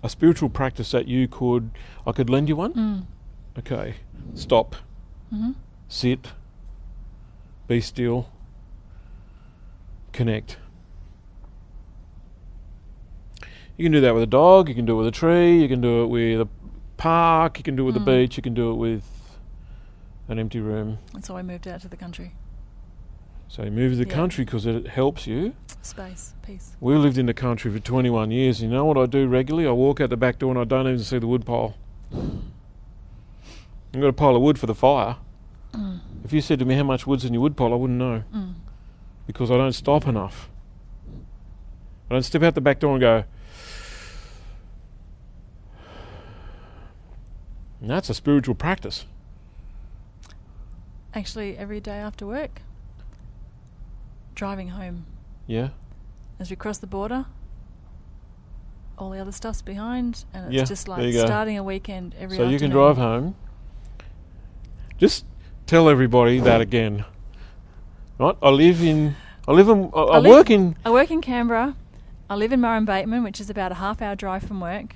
A spiritual practice that I could lend you one? Okay. Stop. Sit. Be still. Connect. You can do that with a dog, you can do it with a tree, you can do it with a park, you can do it with a beach, you can do it with an empty room. And so I moved out to the country. So you move to the country because it helps you. Space, peace. We lived in the country for 21 years. You know what I do regularly? I walk out the back door and I don't even see the wood pile. I've got a pile of wood for the fire. If you said to me how much wood's in your wood pile, I wouldn't know. Because I don't stop enough. I don't step out the back door and go, and that's a spiritual practice. Actually, every day after work, driving home. Yeah. As we cross the border, all the other stuff's behind, and it's just like go. starting a weekend every afternoon. So you can drive home. Just tell everybody that again. Right? I work in Canberra. I live in Murrumbateman, which is about a half-hour drive from work.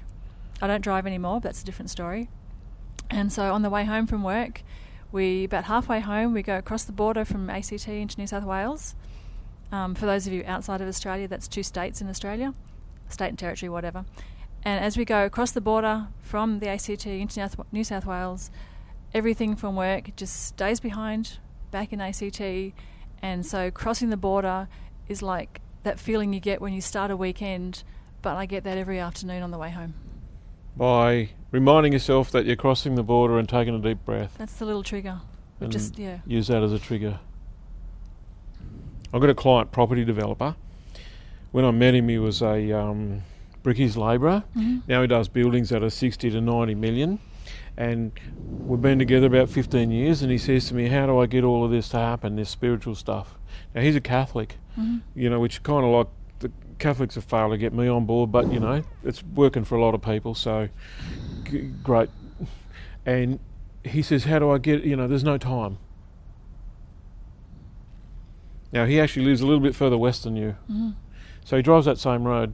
I don't drive anymore, but that's a different story. And so on the way home from work, about halfway home, we go across the border from ACT into New South Wales. For those of you outside of Australia, that's 2 states in Australia, state and territory, whatever. And as we go across the border from the ACT into New South Wales, everything from work just stays behind, back in ACT. And so crossing the border is like that feeling you get when you start a weekend, but I get that every afternoon on the way home. By reminding yourself that you're crossing the border and taking a deep breath. That's the little trigger. Use that as a trigger. I've got a client, property developer. When I met him, he was a brickies labourer. Now he does buildings that are 60 to 90 million. And we've been together about 15 years, and he says to me, how do I get all of this to happen, this spiritual stuff? Now, he's a Catholic, which kind of like the Catholics have failed to get me on board, but, it's working for a lot of people, so great. And he says, how do I get, there's no time. Now, he actually lives a little bit further west than you. So he drives that same road.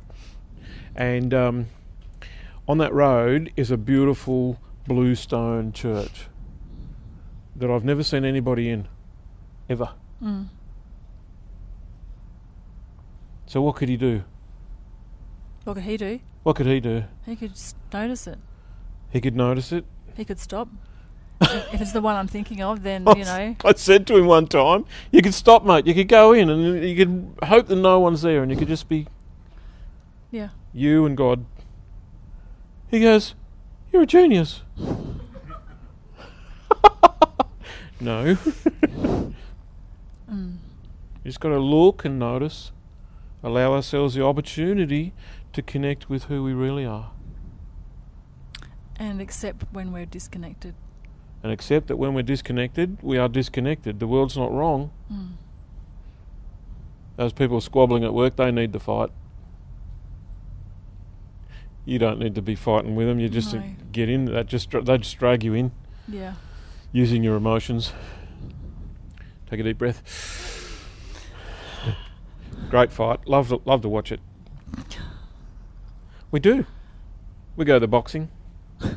And on that road is a beautiful bluestone church that I've never seen anybody in, ever. So what could he do? What could he do? What could he do? He could just notice it. He could notice it? He could stop. If it's the one I'm thinking of, then, I said to him one time, you could stop, mate. You could go in and you could hope that no one's there and you could just be you and God. He goes, you're a genius. No. You just got to look and notice, allow ourselves the opportunity to connect with who we really are. And accept when we're disconnected. And accept that when we're disconnected, we are disconnected. The world's not wrong. Those people squabbling at work, they need to fight. You don't need to be fighting with them. You just get in. They just drag you in. Yeah. Using your emotions. Take a deep breath. Great fight. Love to watch it. We do. We go to the boxing. We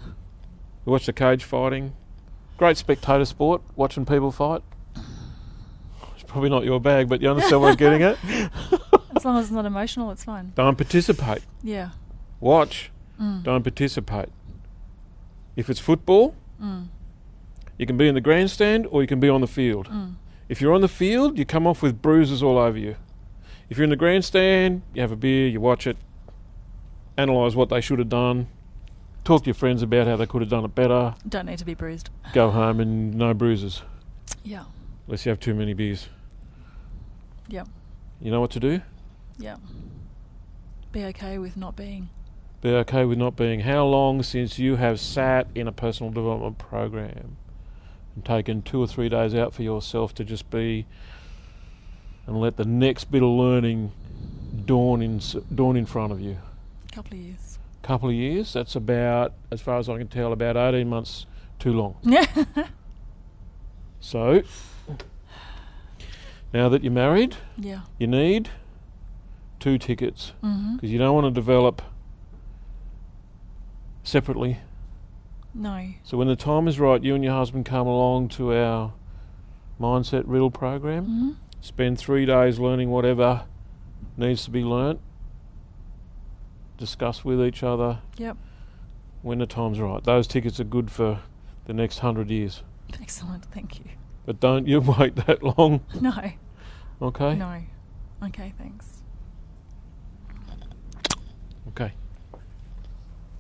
watch the cage fighting. Great spectator sport, watching people fight. It's probably not your bag, but you understand what I'm getting at? As long as it's not emotional, it's fine. Don't participate. Yeah. Watch. Don't participate. If it's football, you can be in the grandstand or you can be on the field. If you're on the field, you come off with bruises all over you. If you're in the grandstand, you have a beer, you watch it, analyse what they should have done, talk to your friends about how they could have done it better. Don't need to be bruised. Go home and no bruises. Yeah. Unless you have too many beers. Yeah. You know what to do? Yeah. Be okay with not being. Be okay with not being. How long since you have sat in a personal development program and taken 2 or 3 days out for yourself to just be and let the next bit of learning dawn in front of you? Couple of years. Couple of years? That's about, as far as I can tell, about 18 months too long. So, now that you're married, you need 2 tickets. Because you don't want to develop separately? No. So when the time is right, you and your husband come along to our Mindset Riddle program, Mm-hmm. spend 3 days learning whatever needs to be learnt, discuss with each other. Yep. When the time's right. Those tickets are good for the next 100 years. Excellent, thank you. But don't you wait that long. No. Okay? No. Okay, thanks. Okay.